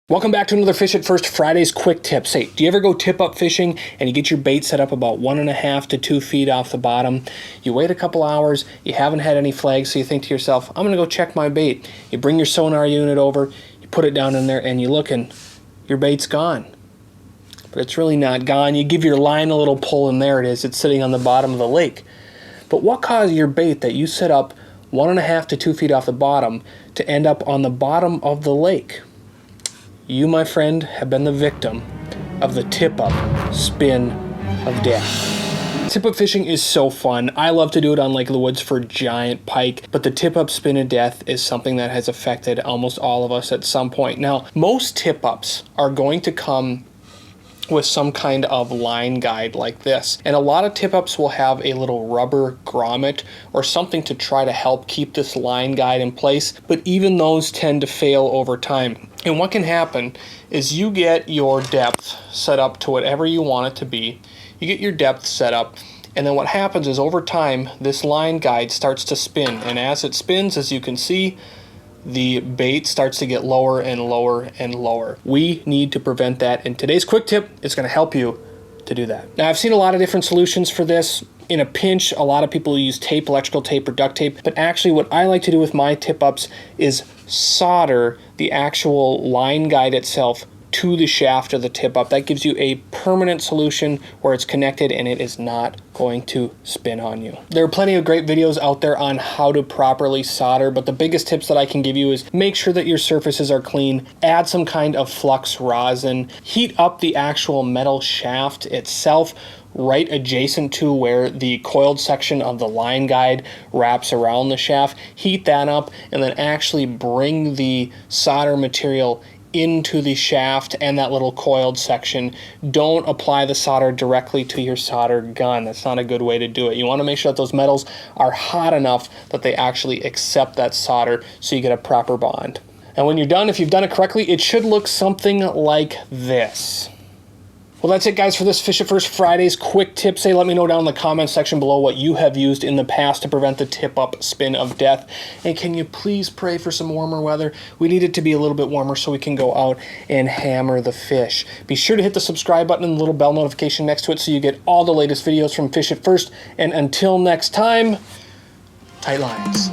Welcome back to another Fish It First Fridays quick tips. Hey, do you ever go tip up fishing and you get your bait set up about 1.5 to 2 feet off the bottom? You wait a couple hours, you haven't had any flags, so you think to yourself, I'm gonna go check my bait. You bring your sonar unit over, you put it down in there and you look and your bait's gone. But it's really not gone. You give your line a little pull and there it is, it's sitting on the bottom of the lake. But what caused your bait that you set up 1.5 to 2 feet off the bottom to end up on the bottom of the lake? You, my friend, have been the victim of the tip-up spin of death. Tip-up fishing is so fun. I love to do it on Lake of the Woods for giant pike, but the tip-up spin of death is something that has affected almost all of us at some point. Now, most tip-ups are going to come with some kind of line guide like this. And a lot of tip-ups will have a little rubber grommet or something to try to help keep this line guide in place, but even those tend to fail over time. And what can happen is you get your depth set up to whatever you want it to be. You get your depth set up, and then what happens is over time, this line guide starts to spin. And as it spins, as you can see, the bait starts to get lower and lower and lower. We need to prevent that, and today's quick tip is going to help you to do that. Now, I've seen a lot of different solutions for this. In a pinch, a lot of people use tape, electrical tape, or duct tape, but actually what I like to do with my tip-ups is solder the actual line guide itself to the shaft of the tip-up. That gives you a permanent solution where it's connected and it is not going to spin on you. There are plenty of great videos out there on how to properly solder, but the biggest tips that I can give you is make sure that your surfaces are clean, add some kind of flux rosin, heat up the actual metal shaft itself right adjacent to where the coiled section of the line guide wraps around the shaft. Heat that up and then actually bring the solder material into the shaft and that little coiled section. Don't apply the solder directly to your solder gun. That's not a good way to do it. You want to make sure that those metals are hot enough that they actually accept that solder so you get a proper bond. And when you're done, if you've done it correctly, it should look something like this. Well, that's it, guys, for this Fish It First Fridays quick tips. Hey, let me know down in the comment section below what you have used in the past to prevent the tip-up spin of death. And can you please pray for some warmer weather? We need it to be a little bit warmer so we can go out and hammer the fish. Be sure to hit the subscribe button and the little bell notification next to it so you get all the latest videos from Fish It First. And until next time, tight lines.